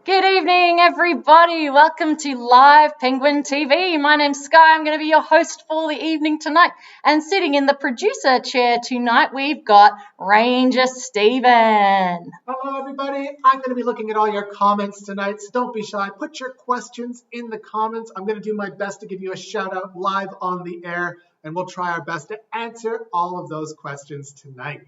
Good evening, everybody. Welcome to Live Penguin TV. My name's Sky. I'm going to be your host for the evening tonight. And sitting in the producer chair tonight, we've got Ranger Stephen. Hello, everybody. I'm going to be looking at all your comments tonight, so don't be shy. Put your questions in the comments. I'm going to do my best to give you a shout out live on the air, and we'll try our best to answer all of those questions tonight.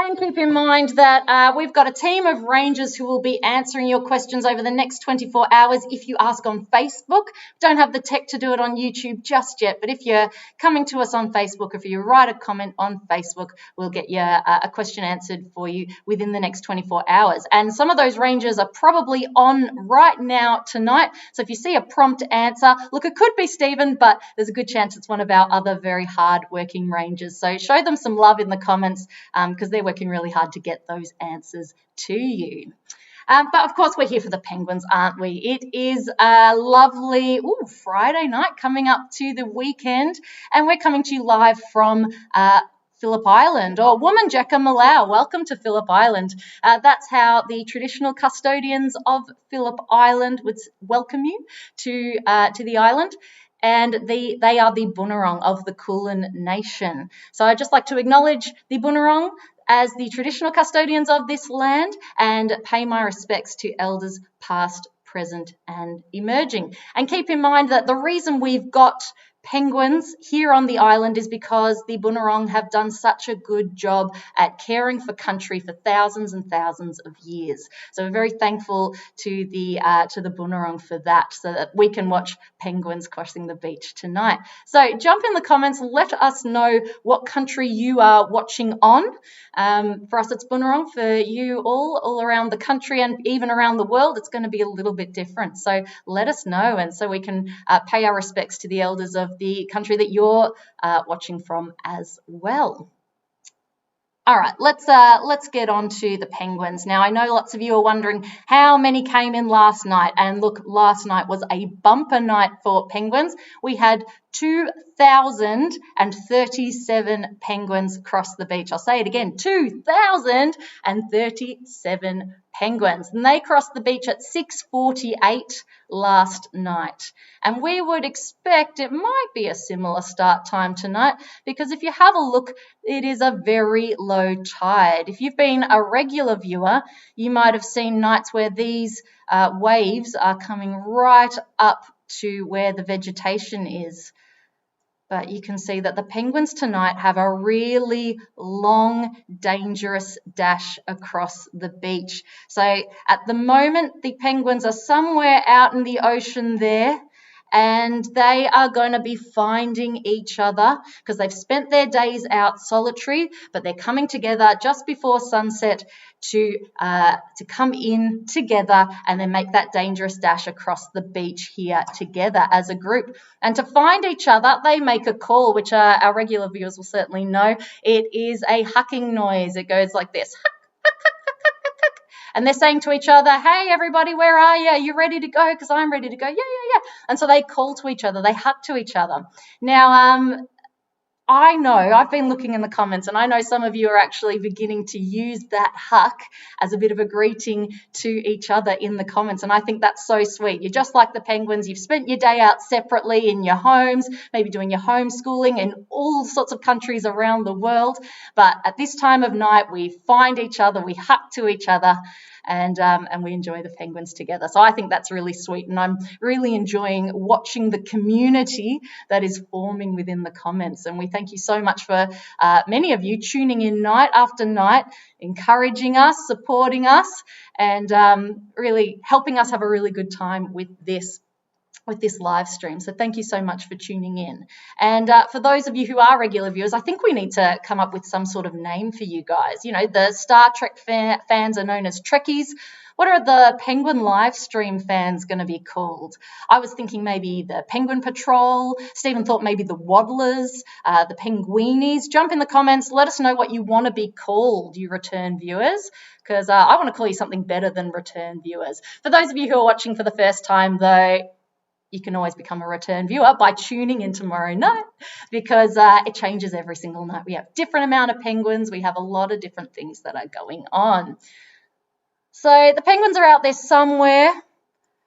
And keep in mind that we've got a team of Rangers who will be answering your questions over the next 24 hours if you ask on Facebook. Don't have the tech to do it on YouTube just yet, but if you're coming to us on Facebook, if you write a comment on Facebook, we'll get you a question answered for you within the next 24 hours. And some of those Rangers are probably on right now tonight. So if you see a prompt answer, look, it could be Stephen, but there's a good chance it's one of our other very hard-working Rangers. So show them some love in the comments because they're working really hard to get those answers to you. But of course, we're here for the Penguins, aren't we? It is a lovely Friday night coming up to the weekend, and we're coming to you live from Phillip Island, or Woomajeka Malau. Welcome to Phillip Island. That's how the traditional custodians of Phillip Island would welcome you to the island. And they are the Bunurong of the Kulin Nation. So I'd just like to acknowledge the Bunurong as the traditional custodians of this land and pay my respects to elders past, present and emerging. And keep in mind that the reason we've got penguins here on the island is because the Bunurong have done such a good job at caring for country for thousands and thousands of years. So we're very thankful to the Bunurong for that, so that we can watch penguins crossing the beach tonight. So jump in the comments, let us know what country you are watching on. For us, it's Bunurong. For you all around the country and even around the world, it's going to be a little bit different. So let us know, and so we can pay our respects to the elders of the country that you're watching from as well. All right, let's get on to the Penguins. Now, I know lots of you are wondering how many came in last night. And look, last night was a bumper night for Penguins. We had 2,037 penguins cross the beach. I'll say it again, 2,037 penguins. And they crossed the beach at 6:48 last night. And we would expect it might be a similar start time tonight, because if you have a look, it is a very low tide. If you've been a regular viewer, you might have seen nights where these waves are coming right up to where the vegetation is. But you can see that the penguins tonight have a really long, dangerous dash across the beach. So at the moment, the penguins are somewhere out in the ocean there, and they are going to be finding each other because they've spent their days out solitary, but they're coming together just before sunset to come in together and then make that dangerous dash across the beach here together as a group. And to find each other, they make a call, which our regular viewers will certainly know. It is a hucking noise. It goes like this. And they're saying to each other, hey, everybody, where are you? Are you ready to go? Because I'm ready to go. Yeah. And so they call to each other. They huck to each other. Now, I know, I've been looking in the comments, and I know some of you are actually beginning to use that huck as a bit of a greeting to each other in the comments, and I think that's so sweet. You're just like the penguins. You've spent your day out separately in your homes, maybe doing your homeschooling in all sorts of countries around the world, but at this time of night, we find each other, we huck to each other, and we enjoy the penguins together. So I think that's really sweet, and I'm really enjoying watching the community that is forming within the comments. And we thank you so much for many of you tuning in night after night, encouraging us, supporting us, and really helping us have a really good time with this live stream. So thank you so much for tuning in. And for those of you who are regular viewers, I think we need to come up with some sort of name for you guys. You know, the Star Trek fans are known as Trekkies. What are the Penguin live stream fans going to be called? I was thinking maybe the Penguin Patrol. Stephen thought maybe the Waddlers, the Penguinies. Jump in the comments. Let us know what you want to be called, you return viewers, because I want to call you something better than return viewers. For those of you who are watching for the first time, though, you can always become a return viewer by tuning in tomorrow night, because it changes every single night. We have different amount of penguins. We have a lot of different things that are going on. So the penguins are out there somewhere.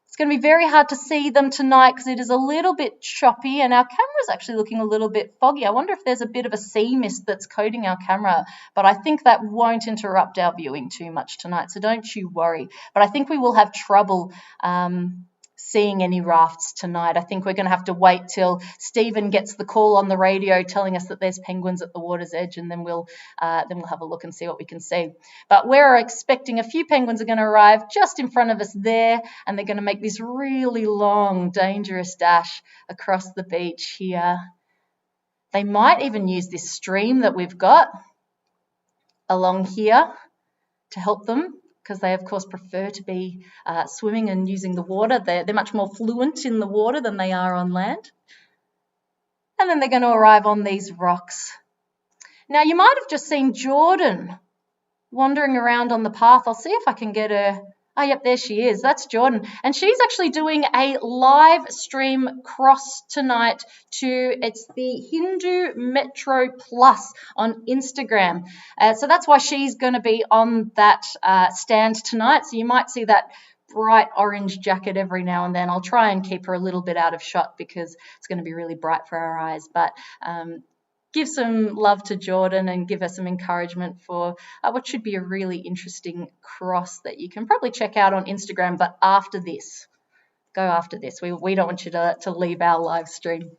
It's going to be very hard to see them tonight because it is a little bit choppy and our camera's actually looking a little bit foggy. I wonder if there's a bit of a sea mist that's coating our camera, but I think that won't interrupt our viewing too much tonight, so don't you worry. But I think we will have trouble seeing any rafts tonight. I think we're going to have to wait till Stephen gets the call on the radio telling us that there's penguins at the water's edge, and then we'll have a look and see what we can see. But we're expecting a few penguins are going to arrive just in front of us there, and they're going to make this really long, dangerous dash across the beach here. They might even use this stream that we've got along here to help them, because they, of course, prefer to be swimming and using the water. They're much more fluent in the water than they are on land. And then they're going to arrive on these rocks. Now, you might have just seen Jordan wandering around on the path. I'll see if I can get her. Oh, yep, there she is. That's Jordan. And she's actually doing a live stream cross tonight it's the Hindu Metro Plus on Instagram. So that's why she's going to be on that stand tonight. So you might see that bright orange jacket every now and then. I'll try and keep her a little bit out of shot because it's going to be really bright for our eyes. But give some love to Jordan and give her some encouragement for what should be a really interesting cross that you can probably check out on Instagram, but after this. Go after this. We don't want you to leave our live stream.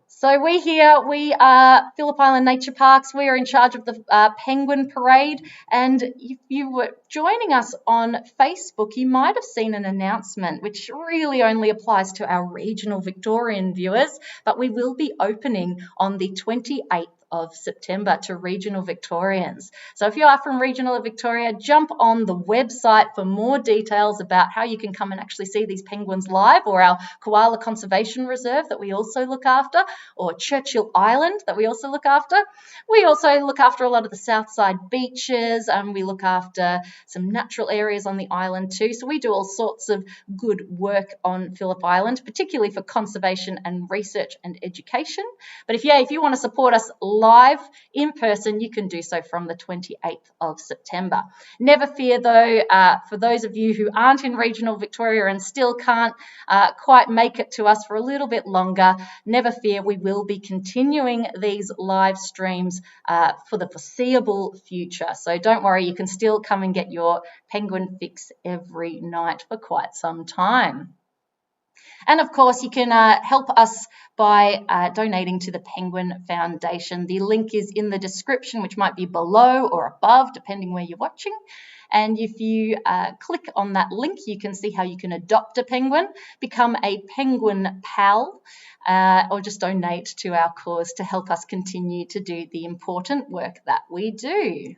So we are Phillip Island Nature Parks. We are in charge of the Penguin Parade. And if you were joining us on Facebook, you might have seen an announcement, which really only applies to our regional Victorian viewers, but we will be opening on the 28th of September to regional Victorians. So if you are from regional Victoria, jump on the website for more details about how you can come and actually see these penguins live, or our Koala Conservation Reserve that we also look after, or Churchill Island that we also look after. We also look after a lot of the south side beaches, and we look after some natural areas on the island too. So we do all sorts of good work on Phillip Island, particularly for conservation and research and education. But if you want to support us live in person, you can do so from the 28th of September. Never fear though, for those of you who aren't in regional Victoria and still can't quite make it to us for a little bit longer, never fear, we will be continuing these live streams for the foreseeable future. So don't worry, you can still come and get your penguin fix every night for quite some time. And of course, you can help us by donating to the Penguin Foundation. The link is in the description, which might be below or above, depending where you're watching. And if you click on that link, you can see how you can adopt a penguin, become a penguin pal, or just donate to our cause to help us continue to do the important work that we do.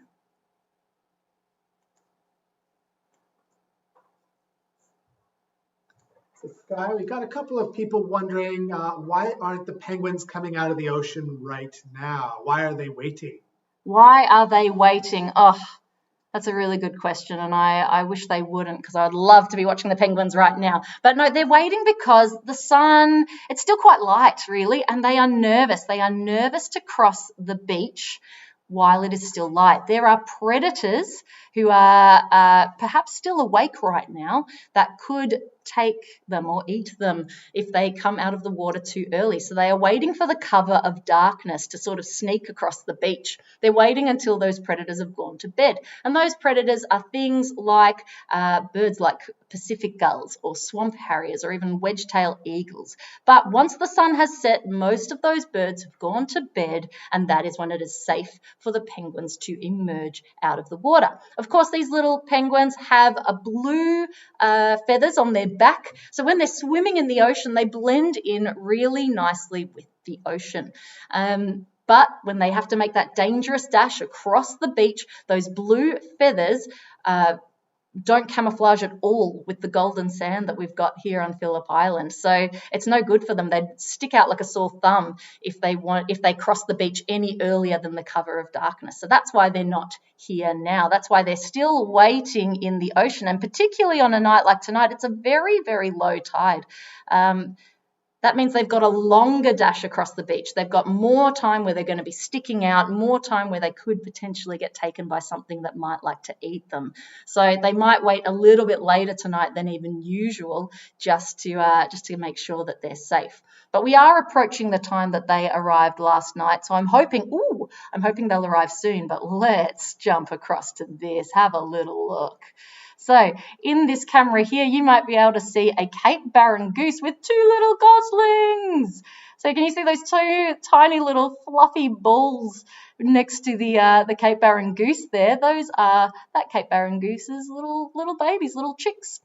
So Sky, we got a couple of people wondering why aren't the penguins coming out of the ocean right now? Why are they waiting? Why are they waiting? Oh, that's a really good question, and I wish they wouldn't, because I'd love to be watching the penguins right now. But no, they're waiting because the sun, it's still quite light, really, and they are nervous. They are nervous to cross the beach while it is still light. There are predators who are perhaps still awake right now that could take them or eat them if they come out of the water too early. So they are waiting for the cover of darkness to sort of sneak across the beach. They're waiting until those predators have gone to bed. And those predators are things like birds like Pacific gulls or swamp harriers or even wedge-tailed eagles. But once the sun has set, most of those birds have gone to bed, and that is when it is safe for the penguins to emerge out of the water. Of course, these little penguins have a blue feathers on their back. So when they're swimming in the ocean, they blend in really nicely with the ocean. But when they have to make that dangerous dash across the beach, those blue feathers don't camouflage at all with the golden sand that we've got here on Phillip Island. So it's no good for them. They'd stick out like a sore thumb if they cross the beach any earlier than the cover of darkness. So that's why they're not here now. That's why they're still waiting in the ocean. And particularly on a night like tonight, it's a very, very low tide. That means they've got a longer dash across the beach. They've got more time where they're going to be sticking out, more time where they could potentially get taken by something that might like to eat them. So they might wait a little bit later tonight than even usual just to make sure that they're safe. But we are approaching the time that they arrived last night, so I'm hoping they'll arrive soon. But let's jump across to this. Have a little look. So in this camera here, you might be able to see a Cape Barren goose with 2 little goslings. So can you see those 2 tiny little fluffy balls next to the Cape Barren goose there? Those are that Cape Barren goose's little babies, little chicks,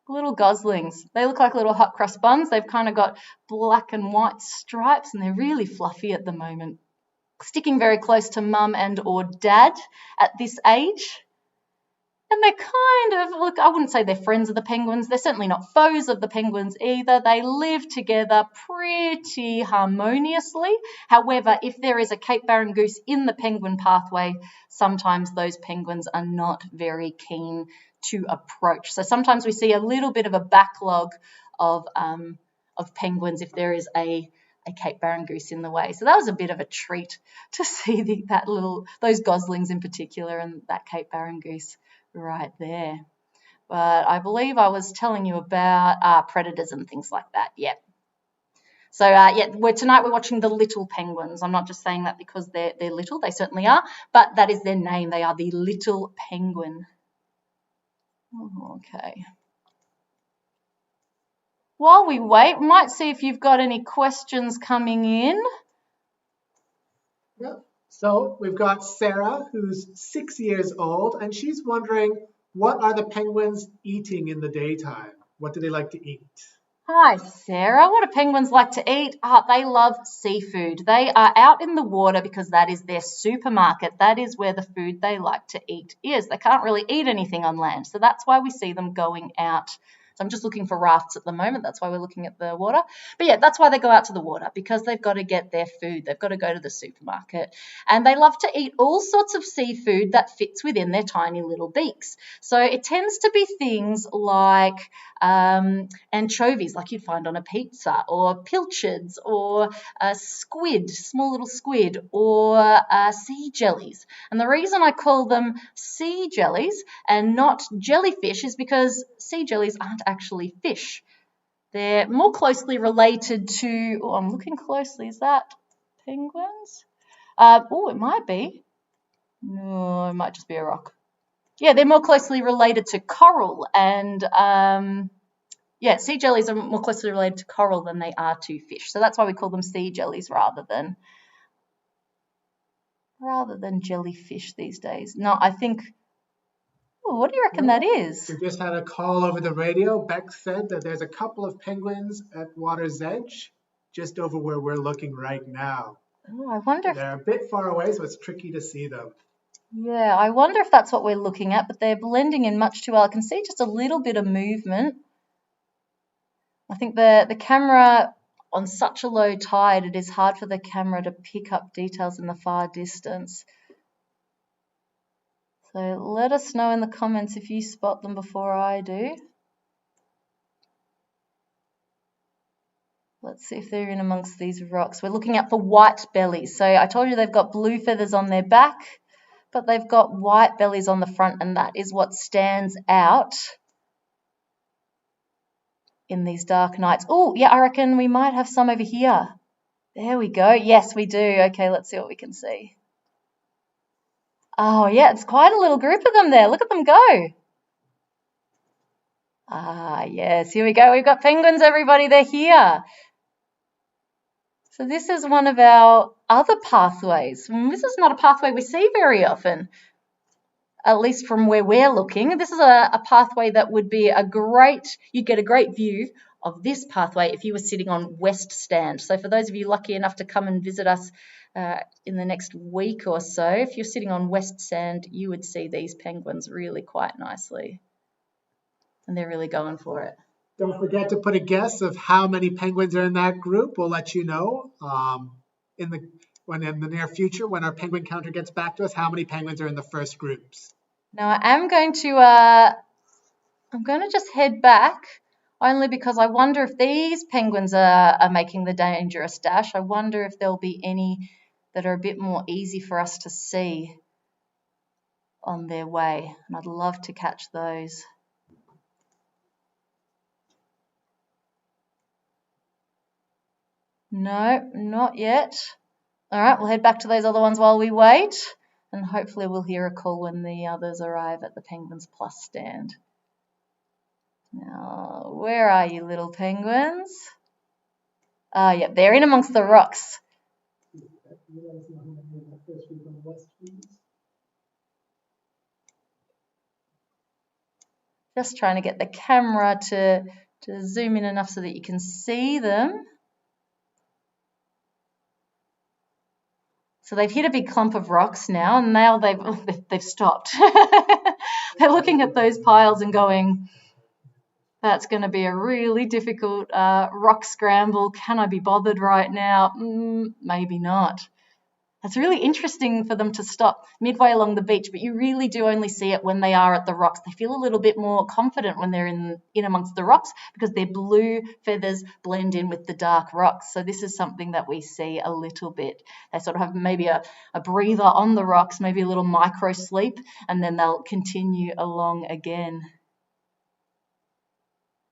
little goslings. They look like little hot cross buns. They've kind of got black and white stripes, and they're really fluffy at the moment. Sticking very close to mum and or dad at this age. And they're kind of, look, I wouldn't say they're friends of the penguins. They're certainly not foes of the penguins either. They live together pretty harmoniously. However, if there is a Cape Barren goose in the penguin pathway, sometimes those penguins are not very keen to approach. So sometimes we see a little bit of a backlog of penguins if there is a Cape Barren goose in the way. So that was a bit of a treat to see those goslings in particular and that Cape Barren goose right there. But I believe I was telling you about predators and things like that. Yeah. So tonight we're watching the little penguins. I'm not just saying that because they're little. They certainly are, but that is their name. They are the little penguin. Okay. While we wait, we might see if you've got any questions coming in. Yeah. So we've got Sarah, who's 6 years old, and she's wondering, what are the penguins eating in the daytime? What do they like to eat? Hi, Sarah. What do penguins like to eat? They love seafood. They are out in the water because that is their supermarket. That is where the food they like to eat is. They can't really eat anything on land, so that's why we see them going out. So I'm just looking for rafts at the moment. That's why we're looking at the water. But yeah, that's why they go out to the water, because they've got to get their food. They've got to go to the supermarket. And they love to eat all sorts of seafood that fits within their tiny little beaks. So it tends to be things like anchovies, like you'd find on a pizza, or pilchards, or squid, small little squid, or sea jellies. And the reason I call them sea jellies and not jellyfish is because sea jellies aren't actually fish. They're more closely related to, I'm looking closely, is that penguins? It might be. No, it might just be a rock. Yeah, they're more closely related to coral, and sea jellies are more closely related to coral than they are to fish. So that's why we call them sea jellies rather than jellyfish these days. No, I think, what do you reckon that is? We just had a call over the radio. Beck said that there's a couple of penguins at water's edge, just over where we're looking right now. Oh, I wonder if they're a bit far away, so it's tricky to see them. Yeah, I wonder if that's what we're looking at, but they're blending in much too well. I can see just a little bit of movement. I think the camera, on such a low tide, it is hard for the camera to pick up details in the far distance. So let us know in the comments if you spot them before I do. Let's see if they're in amongst these rocks. We're looking out for white bellies. So I told you they've got blue feathers on their back, but they've got white bellies on the front, and that is what stands out in these dark nights. Oh, yeah, I reckon we might have some over here. There we go. Yes, we do. Okay, let's see what we can see. Oh, yeah, it's quite a little group of them there. Look at them go. Ah, yes, here we go. We've got penguins, everybody. They're here. So this is one of our other pathways. This is not a pathway we see very often, at least from where we're looking. This is a pathway that would be you'd get a great view of this pathway if you were sitting on West Stand. So for those of you lucky enough to come and visit us in the next week or so, if you're sitting on West Stand, you would see these penguins really quite nicely. And they're really going for it. Don't forget to put a guess of how many penguins are in that group. We'll let you know in the near future, when our penguin counter gets back to us, how many penguins are in the first groups. Now I'm going to just head back only because I wonder if these penguins are making the dangerous dash. I wonder if there'll be any that are a bit more easy for us to see on their way, and I'd love to catch those. No, not yet. All right, we'll head back to those other ones while we wait, and hopefully we'll hear a call when the others arrive at the Penguins Plus stand. Now, where are you, little penguins? Oh, yeah, they're in amongst the rocks. Just trying to get the camera to zoom in enough so that you can see them. So they've hit a big clump of rocks now, and now they've stopped. They're looking at those piles and going, that's going to be a really difficult rock scramble. Can I be bothered right now? Maybe not. It's really interesting for them to stop midway along the beach, but you really do only see it when they are at the rocks. They feel a little bit more confident when they're in amongst the rocks because their blue feathers blend in with the dark rocks. So this is something that we see a little bit. They sort of have maybe a breather on the rocks, maybe a little micro sleep, and then they'll continue along again.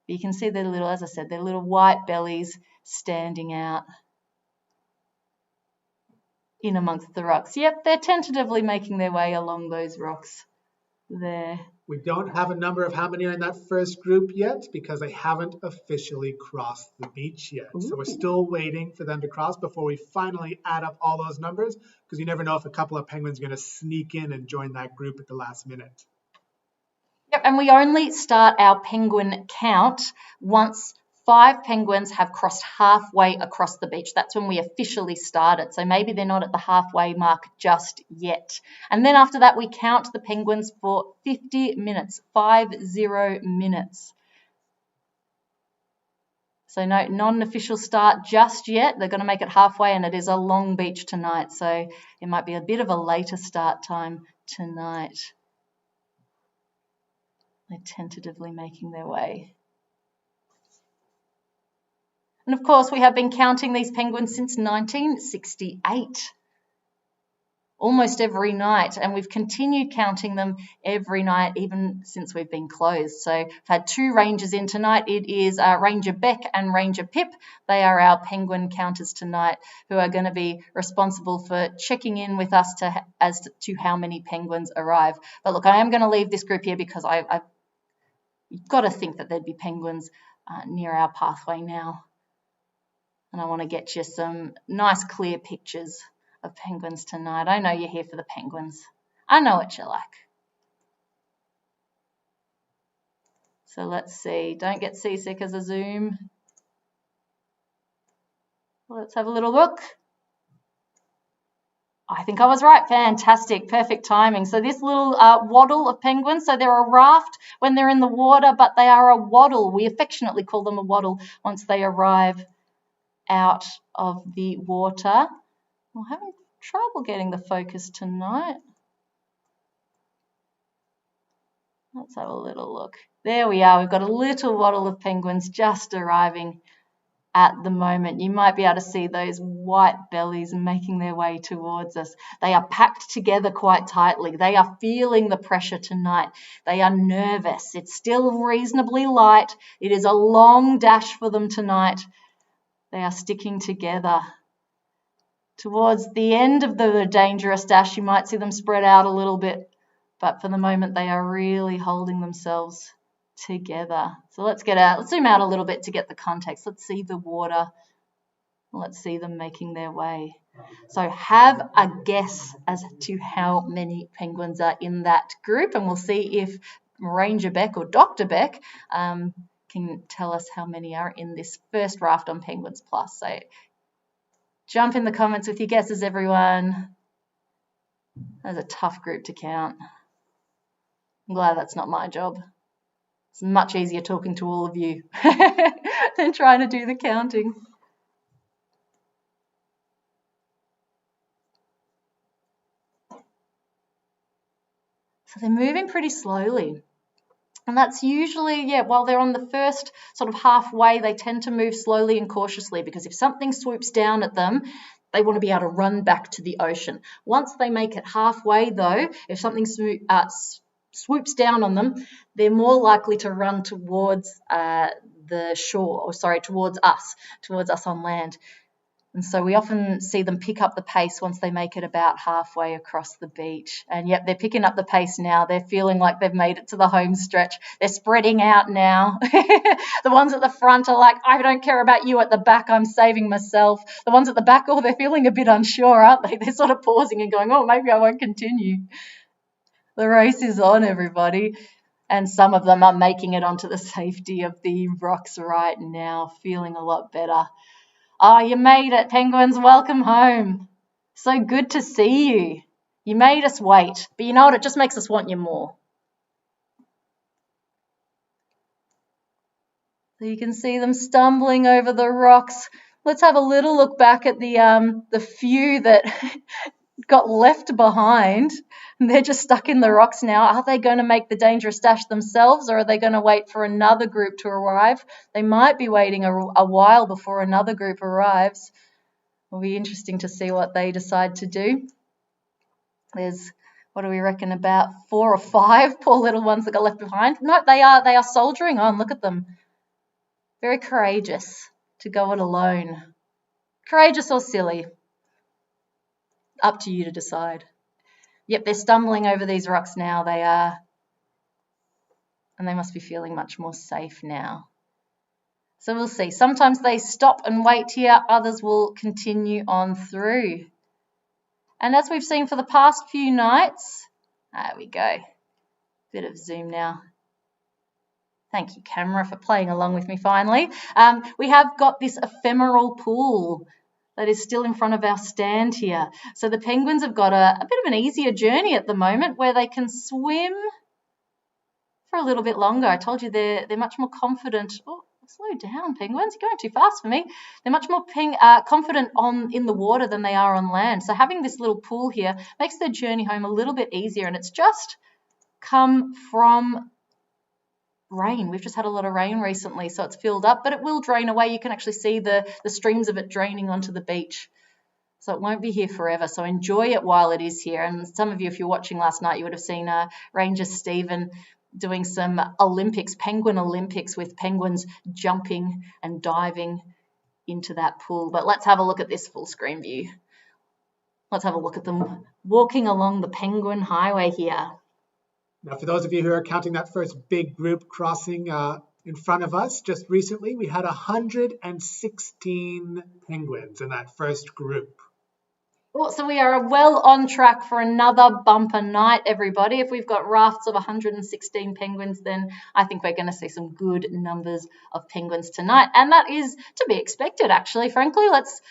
You can see their little, as I said, their little white bellies standing out in amongst the rocks. Yep, they're tentatively making their way along those rocks there. We don't have a number of how many are in that first group yet because they haven't officially crossed the beach yet. Ooh. So we're still waiting for them to cross before we finally add up all those numbers because you never know if a couple of penguins are going to sneak in and join that group at the last minute. Yep, and we only start our penguin count once 5 penguins have crossed halfway across the beach. That's when we officially started. So maybe they're not at the halfway mark just yet. And then after that, we count the penguins for 50 minutes, 50 minutes. So no non-official start just yet. They're going to make it halfway, and it is a long beach tonight. So it might be a bit of a later start time tonight. They're tentatively making their way. And of course, we have been counting these penguins since 1968, almost every night. And we've continued counting them every night, even since we've been closed. So I've had 2 rangers in tonight. It is Ranger Beck and Ranger Pip. They are our penguin counters tonight who are going to be responsible for checking in with us as to how many penguins arrive. But look, I am going to leave this group here because you've got to think that there'd be penguins near our pathway now. And I want to get you some nice clear pictures of penguins tonight. I know you're here for the penguins. I know what you like. So let's see. Don't get seasick as a zoom. Let's have a little look. I think I was right. Fantastic. Perfect timing. So this little waddle of penguins, so they're a raft when they're in the water, but they are a waddle. We affectionately call them a waddle once they arrive out of the water. I'm having trouble getting the focus tonight. Let's have a little look. There we are. We've got a little waddle of penguins just arriving at the moment. You might be able to see those white bellies making their way towards us. They are packed together quite tightly. They are feeling the pressure tonight. They are nervous. It's still reasonably light. It is a long dash for them tonight. They are sticking together. Towards the end of the dangerous dash, you might see them spread out a little bit, but for the moment, they are really holding themselves together. So let's zoom out a little bit to get the context. Let's see the water. Let's see them making their way. So have a guess as to how many penguins are in that group, and we'll see if Ranger Beck or Dr. Beck can tell us how many are in this first raft on Penguins Plus. So jump in the comments with your guesses, everyone. That's a tough group to count. I'm glad that's not my job. It's much easier talking to all of you than trying to do the counting. So they're moving pretty slowly. And that's usually, while they're on the first sort of halfway, they tend to move slowly and cautiously, because if something swoops down at them, they want to be able to run back to the ocean. Once they make it halfway, though, if something swoops down on them, they're more likely to run towards the shore, towards us on land. And so we often see them pick up the pace once they make it about halfway across the beach. And yep, they're picking up the pace now. They're feeling like they've made it to the home stretch. They're spreading out now. The ones at the front are like, I don't care about you at the back. I'm saving myself. The ones at the back, they're feeling a bit unsure, aren't they? They're sort of pausing and going, maybe I won't continue. The race is on, everybody. And some of them are making it onto the safety of the rocks right now, feeling a lot better. Oh, you made it, penguins. Welcome home. So good to see you. You made us wait. But you know what? It just makes us want you more. So you can see them stumbling over the rocks. Let's have a little look back at the few that got left behind. They're just stuck in the rocks now. Are they going to make the dangerous dash themselves, or are they going to wait for another group to arrive? They might be waiting a while before another group arrives. It'll be interesting to see what they decide to do. There's, what do we reckon, about 4 or 5 poor little ones that got left behind. No, they are soldiering on. Look at them. Very courageous to go it alone. Courageous or silly? Up to you to decide. Yep, they're stumbling over these rocks now. They are. And they must be feeling much more safe now. So we'll see. Sometimes they stop and wait here. Others will continue on through. And as we've seen for the past few nights, there we go. Bit of zoom now. Thank you, camera, for playing along with me finally. We have got this ephemeral pool that is still in front of our stand here. So the penguins have got a bit of an easier journey at the moment, where they can swim for a little bit longer. I told you they're much more confident. Oh, slow down, penguins. You're going too fast for me. They're much more confident in the water than they are on land. So having this little pool here makes their journey home a little bit easier, and it's just come from rain. We've just had a lot of rain recently, so it's filled up, but it will drain away. You can actually see the streams of it draining onto the beach. So it won't be here forever. So enjoy it while it is here. And some of you, if you're watching last night, you would have seen Ranger Stephen doing some penguin Olympics with penguins jumping and diving into that pool. But let's have a look at this full screen view. Let's have a look at them walking along the penguin highway here. Now, for those of you who are counting that first big group crossing in front of us, just recently we had 116 penguins in that first group. Well, so we are well on track for another bumper night, everybody. If we've got rafts of 116 penguins, then I think we're going to see some good numbers of penguins tonight. And that is to be expected, actually, frankly. Let's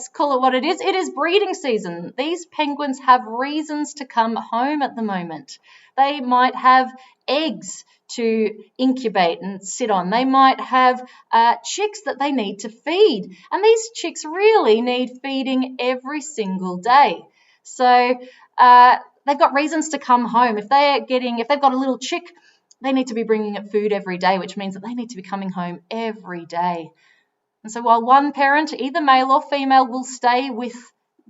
call it what it is. It is breeding season. These penguins have reasons to come home at the moment. They might have eggs to incubate and sit on. They might have chicks that they need to feed. And these chicks really need feeding every single day. So they've got reasons to come home. If they've got a little chick, they need to be bringing it food every day, which means that they need to be coming home every day. And so while one parent, either male or female, will stay with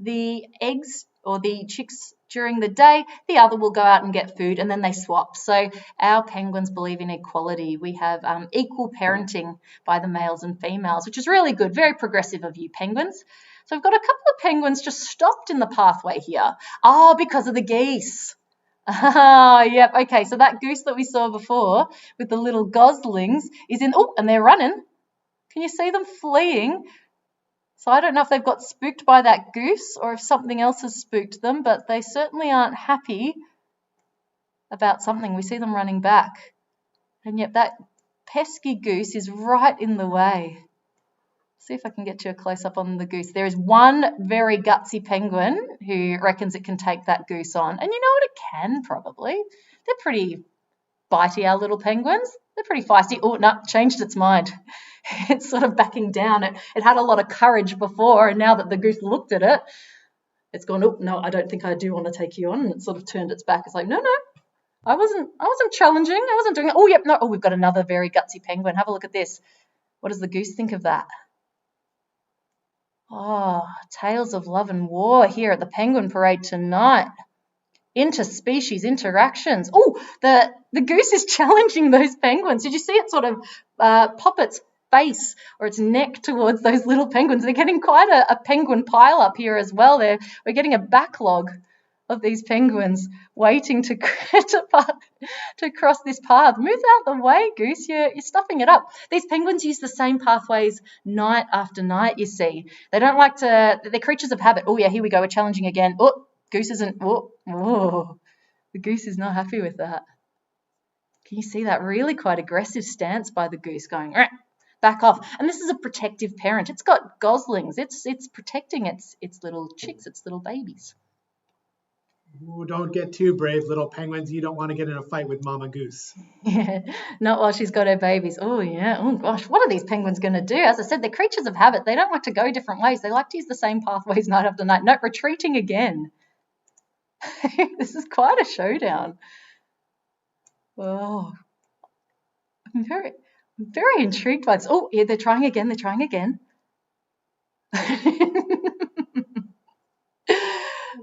the eggs or the chicks during the day, the other will go out and get food, and then they swap. So our penguins believe in equality. We have equal parenting by the males and females, which is really good. Very progressive of you, penguins. So we've got a couple of penguins just stopped in the pathway here. Oh, because of the geese. Oh, yep. Okay, so that goose that we saw before with the little goslings is in, and they're running. Can you see them fleeing? So I don't know if they've got spooked by that goose or if something else has spooked them, but they certainly aren't happy about something. We see them running back. And yet that pesky goose is right in the way. See if I can get you a close-up on the goose. There is one very gutsy penguin who reckons it can take that goose on. And you know what? It can probably. They're pretty bitey, our little penguins. They're pretty feisty. Oh, no, changed its mind. It's sort of backing down. It had a lot of courage before, and now that the goose looked at it, it's gone, oh, no, I don't think I do want to take you on. And it sort of turned its back. It's like, no, I wasn't challenging. I wasn't doing it. Oh, yep, no. Oh, we've got another very gutsy penguin. Have a look at this. What does the goose think of that? Oh, tales of love and war here at the Penguin Parade tonight. Interspecies interactions. Oh, the goose is challenging those penguins. Did you see it sort of pop its face or its neck towards those little penguins? They're getting quite a penguin pile up here as well. We're getting a backlog of these penguins waiting to cross this path. Move out the way, Goose. You're stuffing it up. These penguins use the same pathways night after night, you see. They don't like to, they're creatures of habit. Oh, yeah, here we go. We're challenging again. Oh, Goose isn't, the goose is not happy with that. Can you see that really quite aggressive stance by the goose going, back off? And this is a protective parent. It's got goslings. It's protecting its little chicks, its little babies. Ooh, don't get too brave, little penguins. You don't want to get in a fight with Mama Goose. Yeah, not while she's got her babies. Oh, yeah. Oh, gosh. What are these penguins going to do? As I said, they're creatures of habit. They don't like to go different ways. They like to use the same pathways night after night. No, retreating again. This is quite a showdown. Oh, I'm very intrigued by this. Oh, yeah, they're trying again. They're trying again.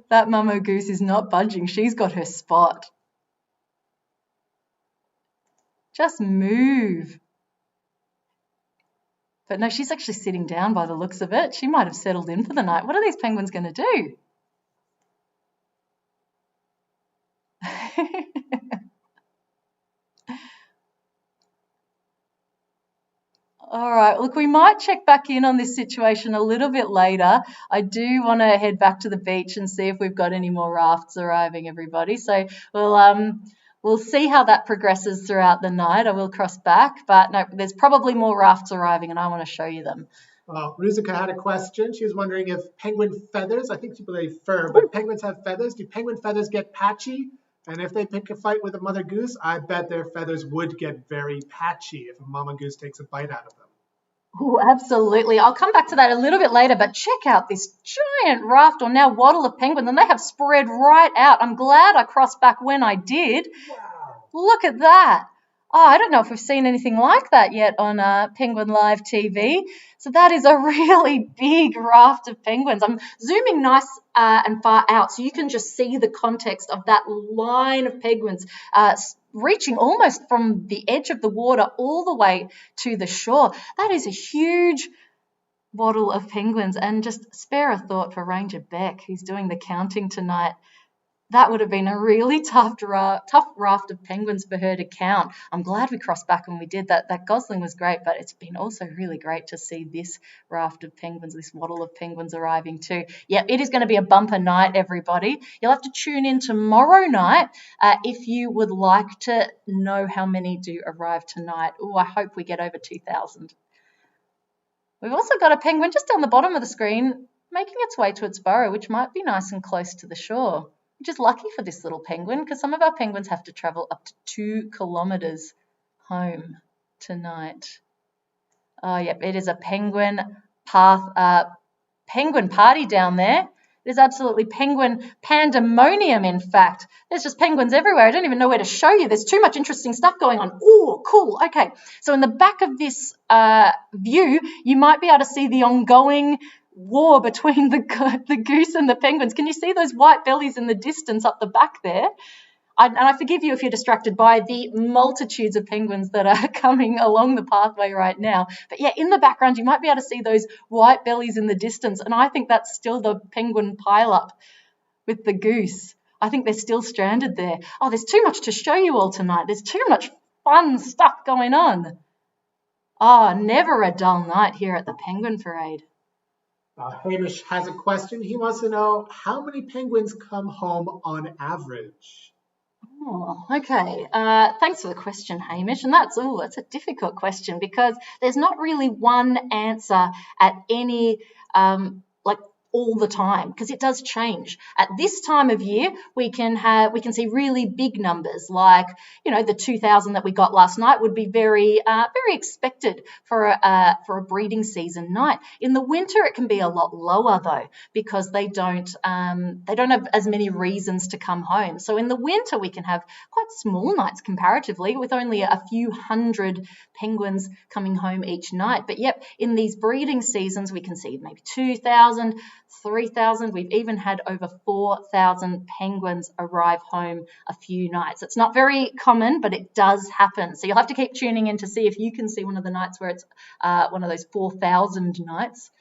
That Mama Goose is not budging. She's got her spot. Just move. But no, she's actually sitting down by the looks of it. She might have settled in for the night. What are these penguins going to do? All right, look, we might check back in on this situation a little bit later. I do want to head back to the beach and see if we've got any more rafts arriving, everybody. So we'll see how that progresses throughout the night. I will cross back, but no, there's probably more rafts arriving and I want to show you them. Ruzika had a question. She was wondering if penguin feathers, I think people say fur, but penguins have feathers. Do penguin feathers get patchy? And if they pick a fight with a mother goose, I bet their feathers would get very patchy if a mama goose takes a bite out of them. Oh, absolutely. I'll come back to that a little bit later, but check out this giant raft or now waddle of penguins, and they have spread right out. I'm glad I crossed back when I did. Wow. Look at that. Oh, I don't know if we've seen anything like that yet on Penguin Live TV. So that is a really big raft of penguins. I'm zooming nice and far out so you can just see the context of that line of penguins reaching almost from the edge of the water all the way to the shore. That is a huge waddle of penguins, and just spare a thought for Ranger Beck, who's doing the counting tonight. That would have been a really tough raft of penguins for her to count. I'm glad we crossed back when we did that. That gosling was great, but it's been also really great to see this raft of penguins, this waddle of penguins arriving too. Yeah, it is going to be a bumper night, everybody. You'll have to tune in tomorrow night if you would like to know how many do arrive tonight. Oh, I hope we get over 2,000. We've also got a penguin just down the bottom of the screen making its way to its burrow, which might be nice and close to the shore. Which is lucky for this little penguin because some of our penguins have to travel up to 2 kilometres home tonight. Oh, yep, it is a penguin party down there. It is absolutely penguin pandemonium, in fact. There's just penguins everywhere. I don't even know where to show you. There's too much interesting stuff going on. Oh, cool. Okay, so in the back of this view, you might be able to see the ongoing war between the goose and the penguins. Can you see those white bellies in the distance up the back there? And I forgive you if you're distracted by the multitudes of penguins that are coming along the pathway right now. But yeah, in the background, you might be able to see those white bellies in the distance. And I think that's still the penguin pileup with the goose. I think they're still stranded there. Oh, there's too much to show you all tonight. There's too much fun stuff going on. Oh, never a dull night here at the Penguin Parade. Hamish has a question. He wants to know how many penguins come home on average? Oh, okay. Thanks for the question, Hamish. And that's a difficult question because there's not really one answer at any all the time, because it does change. At this time of year, we can see really big numbers, like, you know, the 2,000 that we got last night would be very expected for a breeding season night. In the winter, it can be a lot lower though, because they don't have as many reasons to come home. So in the winter, we can have quite small nights comparatively, with only a few hundred penguins coming home each night. But yep, in these breeding seasons, we can see maybe 2,000, 3,000. We've even had over 4,000 penguins arrive home a few nights. It's not very common, but it does happen. So you'll have to keep tuning in to see if you can see one of the nights where it's one of those 4,000 nights.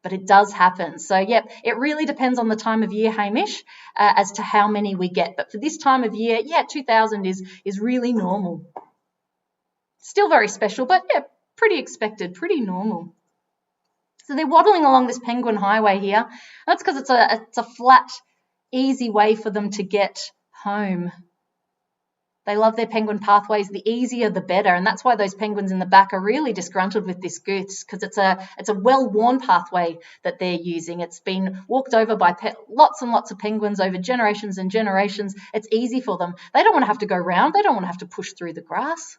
But it does happen. So, yep, it really depends on the time of year, Hamish, as to how many we get. But for this time of year, yeah, 2,000 is really normal. Still very special, but yeah, pretty expected, pretty normal. So they're waddling along this penguin highway here. That's because it's a flat, easy way for them to get home. They love their penguin pathways. The easier, the better. And that's why those penguins in the back are really disgruntled with this Goose, because it's a well-worn pathway that they're using. It's been walked over by lots and lots of penguins over generations and generations. It's easy for them. They don't want to have to go round. They don't want to have to push through the grass.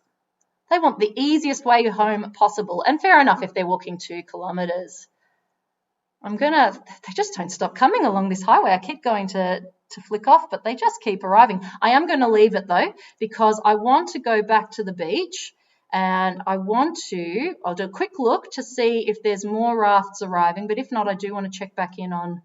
They want the easiest way home possible. And fair enough if they're walking 2 kilometres. They just don't stop coming along this highway. I keep going to flick off, but they just keep arriving. I am going to leave it though, because I want to go back to the beach, and I'll do a quick look to see if there's more rafts arriving, but if not, I do want to check back in on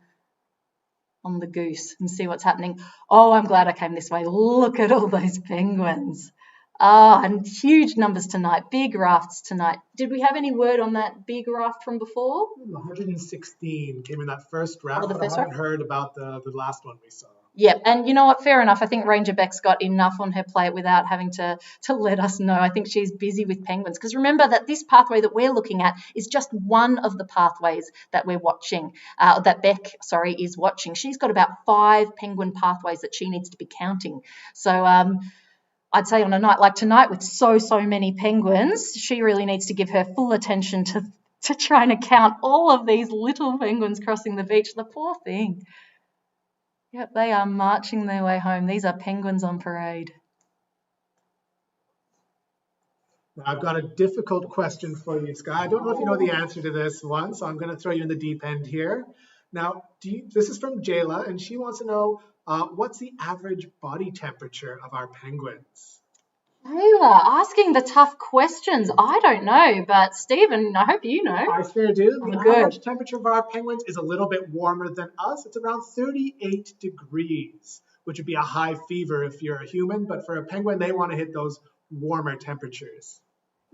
the Goose and see what's happening. Oh, I'm glad I came this way. Look at all those penguins. And huge numbers tonight, big rafts tonight. Did we have any word on that big raft from before? 116 came in that first raft, but I haven't heard about the last one we saw. Yep, and you know what? Fair enough. I think Ranger Beck's got enough on her plate without having to let us know. I think she's busy with penguins, because remember that this pathway that we're looking at is just one of the pathways that we're watching, that Beck, is watching. She's got about 5 penguin pathways that she needs to be counting. So, I'd say on a night like tonight with so many penguins, she really needs to give her full attention to trying to count all of these little penguins crossing the beach. The poor thing. Yep, they are marching their way home. These are penguins on parade. Now, I've got a difficult question for you, Sky. I don't know if you know the answer to this one, so I'm going to throw you in the deep end here. Now, this is from Jayla, and she wants to know, what's the average body temperature of our penguins? Taylor, asking the tough questions. I don't know, but Stephen, I hope you know. I sure do. The average temperature of our penguins is a little bit warmer than us. It's around 38 degrees, which would be a high fever if you're a human, but for a penguin, they want to hit those warmer temperatures.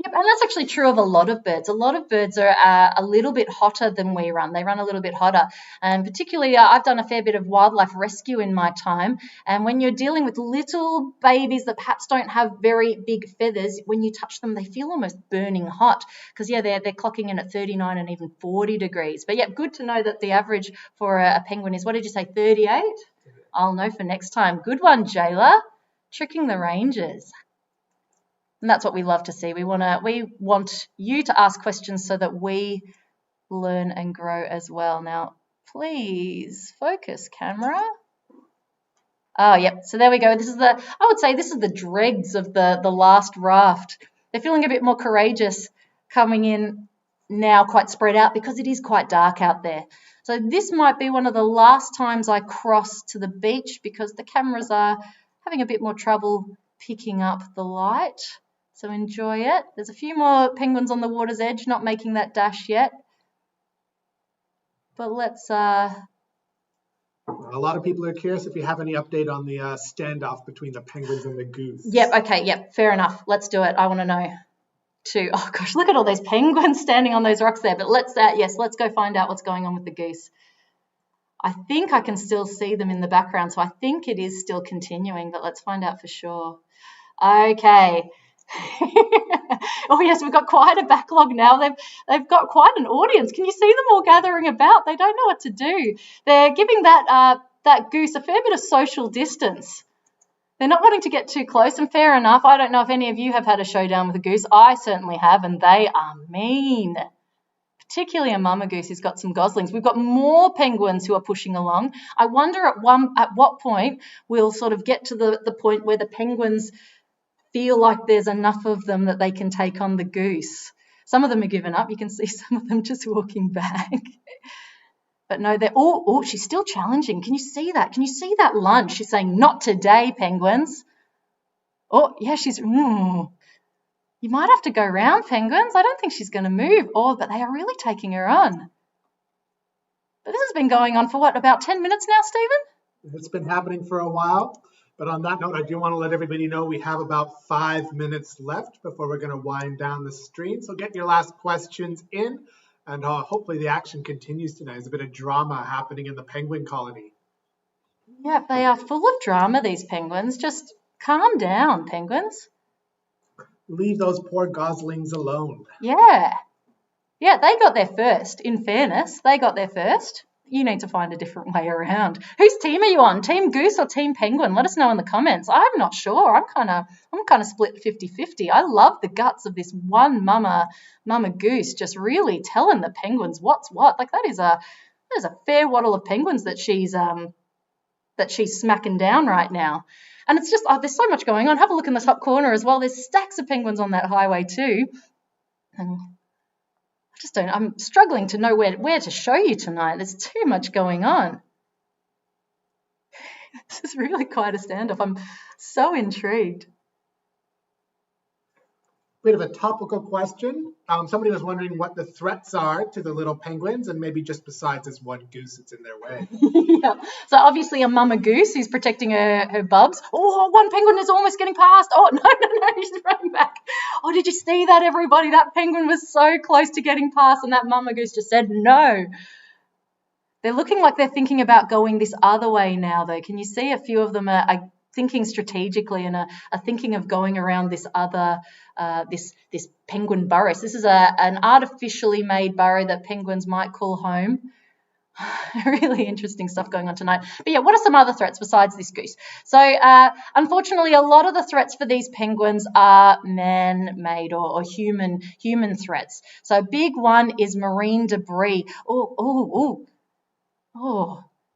Yep, and that's actually true of a lot of birds. A lot of birds are a little bit hotter than we run. They run a little bit hotter. And particularly, I've done a fair bit of wildlife rescue in my time. And when you're dealing with little babies that perhaps don't have very big feathers, when you touch them, they feel almost burning hot. Because, yeah, they're clocking in at 39 and even 40 degrees. But, yeah, good to know that the average for a penguin is, what did you say, 38? I'll know for next time. Good one, Jayla. Tricking the rangers. And that's what we love to see. We want you to ask questions so that we learn and grow as well. Now, please focus, camera. Oh, yep. So there we go. I would say this is the dregs of the last raft. They're feeling a bit more courageous coming in now, quite spread out, because it is quite dark out there. So this might be one of the last times I cross to the beach, because the cameras are having a bit more trouble picking up the light. So enjoy it. There's a few more penguins on the water's edge, not making that dash yet. But let's... A lot of people are curious if you have any update on the standoff between the penguins and the Goose. Yep, okay, yep, fair enough. Let's do it. I want to know too. Oh, gosh, look at all those penguins standing on those rocks there. But let's go find out what's going on with the Goose. I think I can still see them in the background, so I think it is still continuing, but let's find out for sure. Okay. Oh yes, we've got quite a backlog now. They've got quite an audience. Can you see them all gathering about? They don't know what to do. They're giving that Goose a fair bit of social distance. They're not wanting to get too close, and fair enough. I don't know if any of you have had a showdown with a Goose. I certainly have, and they are mean, particularly a mama goose who's got some goslings. We've got more penguins who are pushing along. I wonder at what point we'll sort of get to the point where the penguins feel like there's enough of them that they can take on the goose. Some of them are given up. You can see some of them just walking back. But no, they're oh, she's still challenging. Can you see that? Can you see that lunge? She's saying, not today, penguins. Oh, yeah, you might have to go round, penguins. I don't think she's going to move. Oh, but they are really taking her on. But this has been going on for what, about 10 minutes now, Stephen? It's been happening for a while. But on that note, I do want to let everybody know we have about 5 minutes left before we're going to wind down the stream. So get your last questions in, and hopefully the action continues tonight. There's a bit of drama happening in the penguin colony. Yeah, they are full of drama, these penguins. Just calm down, penguins. Leave those poor goslings alone. Yeah, they got there first. In fairness, they got there first. You need to find a different way around. Whose team are you on? Team Goose or Team Penguin? Let us know in the comments. I'm not sure. I'm kind of split 50-50. I love the guts of this one mama goose just really telling the penguins what's what. Like that is a fair waddle of penguins that she's smacking down right now. And it's just there's so much going on. Have a look in the top corner as well. There's stacks of penguins on that highway too. And I'm struggling to know where to show you tonight. There's too much going on. This is really quite a standoff. I'm so intrigued. Bit of a topical question. Somebody was wondering what the threats are to the little penguins, and maybe just besides this one goose that's in their way. Yeah. So obviously a mama goose who's protecting her bubs. Oh, one penguin is almost getting past. Oh, no, he's running back. Oh, did you see that, everybody? That penguin was so close to getting past, and that mama goose just said no. They're looking like they're thinking about going this other way now, though. Can you see a few of them are thinking strategically and are thinking of going around this other this penguin burrow. So this is an artificially made burrow that penguins might call home. Really interesting stuff going on tonight. But yeah, what are some other threats besides this goose? So unfortunately, a lot of the threats for these penguins are man-made or human threats. So a big one is marine debris. Oh,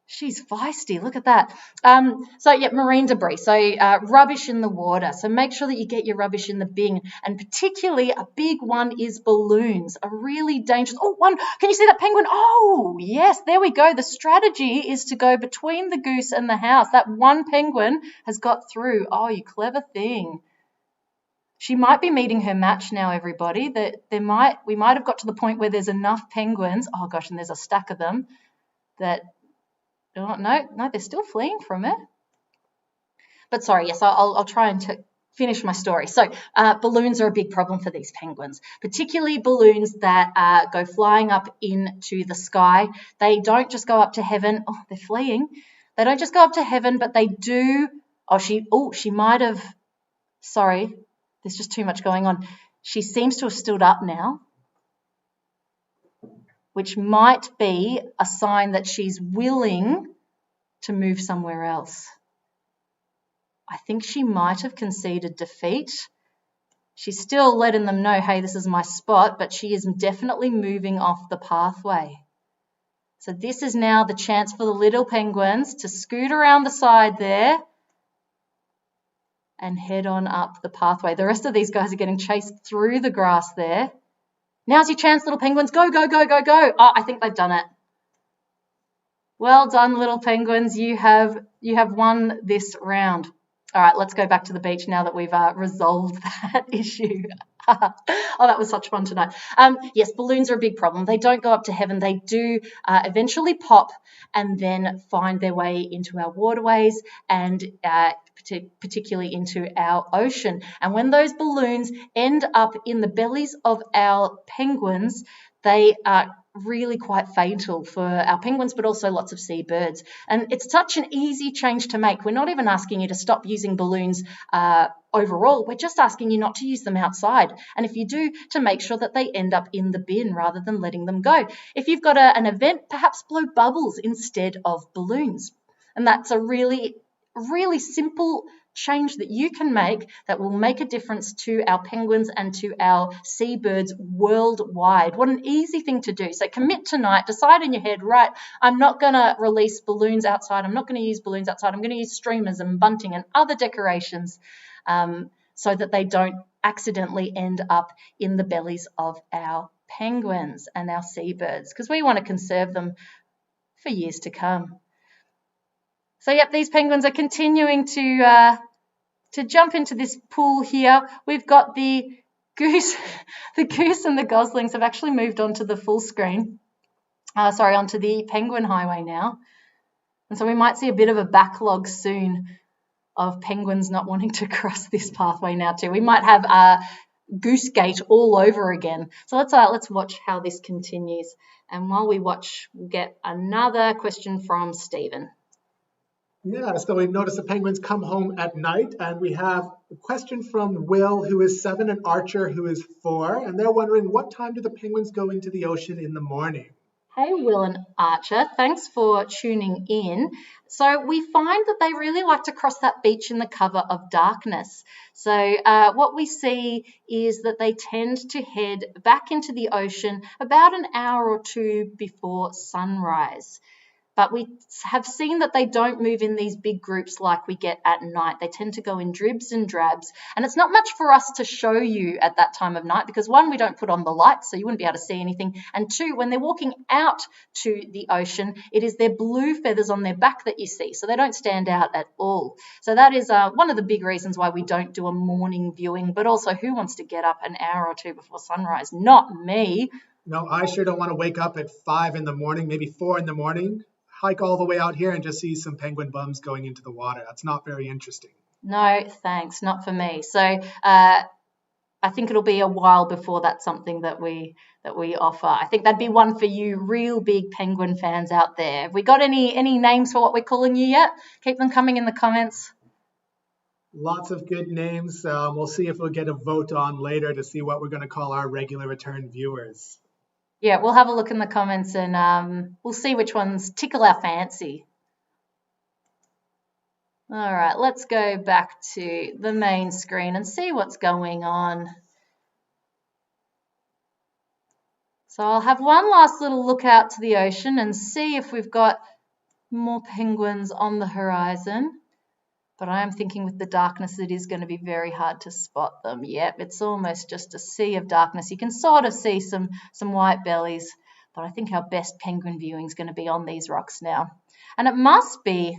she's feisty. Look at that. So yeah, marine debris. So rubbish in the water. So make sure that you get your rubbish in the bin. And particularly a big one is balloons. A really dangerous. Oh, one. Can you see that penguin? Oh, yes. There we go. The strategy is to go between the goose and the house. That one penguin has got through. Oh, you clever thing. She might be meeting her match now, everybody. That we might have got to the point where there's enough penguins. Oh gosh, and there's a stack of them that. Oh, no, they're still fleeing from it. But sorry, yes, I'll try and finish my story. So balloons are a big problem for these penguins, particularly balloons that go flying up into the sky. They don't just go up to heaven. Oh, they're fleeing. They don't just go up to heaven, but they do. She might have. Sorry, there's just too much going on. She seems to have stood up now, which might be a sign that she's willing to move somewhere else. I think she might have conceded defeat. She's still letting them know, hey, this is my spot, but she is definitely moving off the pathway. So this is now the chance for the little penguins to scoot around the side there and head on up the pathway. The rest of these guys are getting chased through the grass there. Now's your chance, little penguins. Go, go, go, go, go. Oh, I think they've done it. Well done, little penguins. You have won this round. All right, let's go back to the beach now that we've resolved that issue. Oh, that was such fun tonight. Yes, balloons are a big problem. They don't go up to heaven. They do eventually pop and then find their way into our waterways and particularly into our ocean. And when those balloons end up in the bellies of our penguins, they are really quite fatal for our penguins, but also lots of seabirds. And it's such an easy change to make. We're not even asking you to stop using balloons overall. We're just asking you not to use them outside. And if you do, to make sure that they end up in the bin rather than letting them go. If you've got an event, perhaps blow bubbles instead of balloons. And that's a really really simple change that you can make that will make a difference to our penguins and to our seabirds worldwide. What an easy thing to do. So commit tonight, decide in your head, right, I'm not going to release balloons outside. I'm not going to use balloons outside. I'm going to use streamers and bunting and other decorations so that they don't accidentally end up in the bellies of our penguins and our seabirds, because we want to conserve them for years to come. So, yep, these penguins are continuing to jump into this pool here. We've got the goose, the goose and the goslings have actually moved onto the full screen. Onto the penguin highway now. And so we might see a bit of a backlog soon of penguins not wanting to cross this pathway now too. We might have Goose Gate all over again. So let's watch how this continues. And while we watch, we'll get another question from Stephen. Yeah, so we've noticed the penguins come home at night, and we have a question from Will, who is 7, and Archer, who is 4, and they're wondering, what time do the penguins go into the ocean in the morning? Hey, Will and Archer, thanks for tuning in. So we find that they really like to cross that beach in the cover of darkness. So what we see is that they tend to head back into the ocean about an hour or two before sunrise. But we have seen that they don't move in these big groups like we get at night. They tend to go in dribs and drabs. And it's not much for us to show you at that time of night because, 1, we don't put on the lights, so you wouldn't be able to see anything. And 2, when they're walking out to the ocean, it is their blue feathers on their back that you see. So they don't stand out at all. So that is one of the big reasons why we don't do a morning viewing. But also, who wants to get up an hour or two before sunrise? Not me. No, I sure don't want to wake up at 5 in the morning, maybe 4 in the morning, hike all the way out here and just see some penguin bums going into the water. That's not very interesting. No, thanks, not for me. So I think it'll be a while before that's something that we offer. I think that'd be one for you real big penguin fans out there. Have we got any names for what we're calling you yet? Keep them coming in the comments. Lots of good names. We'll see if we'll get a vote on later to see what we're going to call our regular return viewers. Yeah, we'll have a look in the comments and we'll see which ones tickle our fancy. All right, let's go back to the main screen and see what's going on. So I'll have one last little look out to the ocean and see if we've got more penguins on the horizon. But I am thinking with the darkness, it is going to be very hard to spot them. Yep, it's almost just a sea of darkness. You can sort of see some white bellies, but I think our best penguin viewing is going to be on these rocks now. And it must be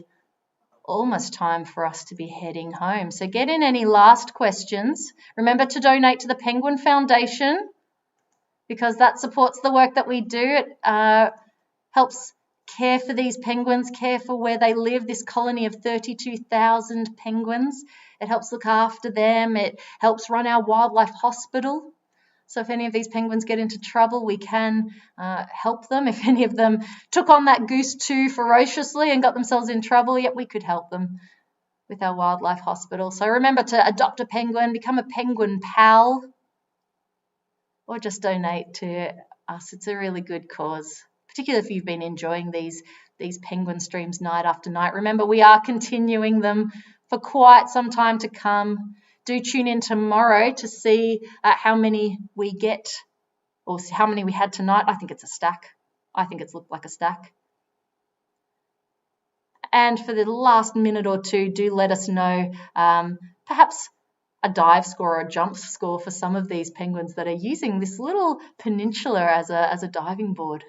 almost time for us to be heading home. So get in any last questions. Remember to donate to the Penguin Foundation because that supports the work that we do. It helps care for these penguins, care for where they live, this colony of 32,000 penguins. It helps look after them. It helps run our wildlife hospital. So if any of these penguins get into trouble, we can help them. If any of them took on that goose too ferociously and got themselves in trouble, yet we could help them with our wildlife hospital. So remember to adopt a penguin, become a penguin pal, or just donate to us. It's a really good cause, particularly if you've been enjoying these penguin streams night after night. Remember, we are continuing them for quite some time to come. Do tune in tomorrow to see how many we get or how many we had tonight. I think it's a stack. I think it's looked like a stack. And for the last minute or two, do let us know perhaps a dive score or a jump score for some of these penguins that are using this little peninsula as a diving board.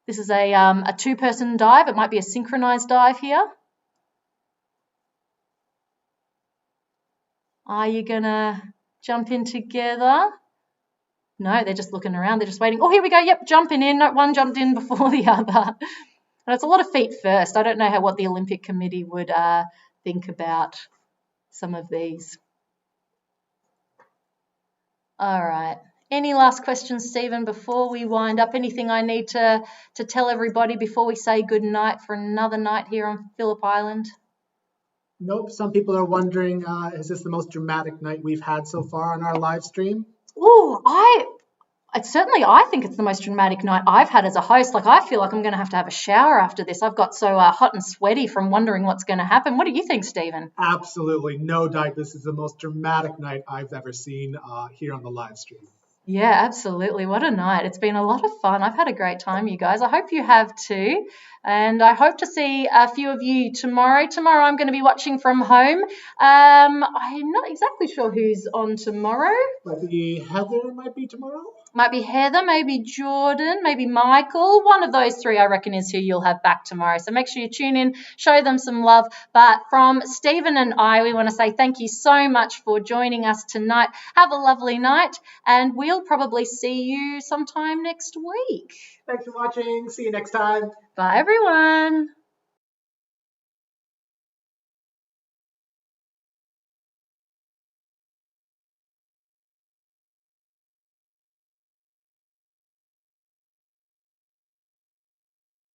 This is a two-person dive. It might be a synchronized dive here. Are you going to jump in together? No, they're just looking around. They're just waiting. Oh, here we go. Yep, jumping in. No, one jumped in before the other. And it's a lot of feet first. I don't know what the Olympic Committee would think about some of these. All right. Any last questions, Stephen, before we wind up? Anything I need to tell everybody before we say good night for another night here on Phillip Island? Nope. Some people are wondering, is this the most dramatic night we've had so far on our live stream? Oh, certainly, I think it's the most dramatic night I've had as a host. Like, I feel like I'm going to have a shower after this. I've got so hot and sweaty from wondering what's going to happen. What do you think, Stephen? Absolutely, no doubt. This is the most dramatic night I've ever seen here on the live stream. Yeah, absolutely. What a night. It's been a lot of fun. I've had a great time, you guys. I hope you have too. And I hope to see a few of you tomorrow. Tomorrow I'm going to be watching from home. I'm not exactly sure who's on tomorrow. Might be Heather, might be tomorrow. Might be Heather, maybe Jordan, maybe Michael. One of those three, I reckon, is who you'll have back tomorrow. So make sure you tune in, show them some love. But from Stephen and I, we want to say thank you so much for joining us tonight. Have a lovely night, and we'll probably see you sometime next week. Thanks for watching. See you next time. Bye, everyone.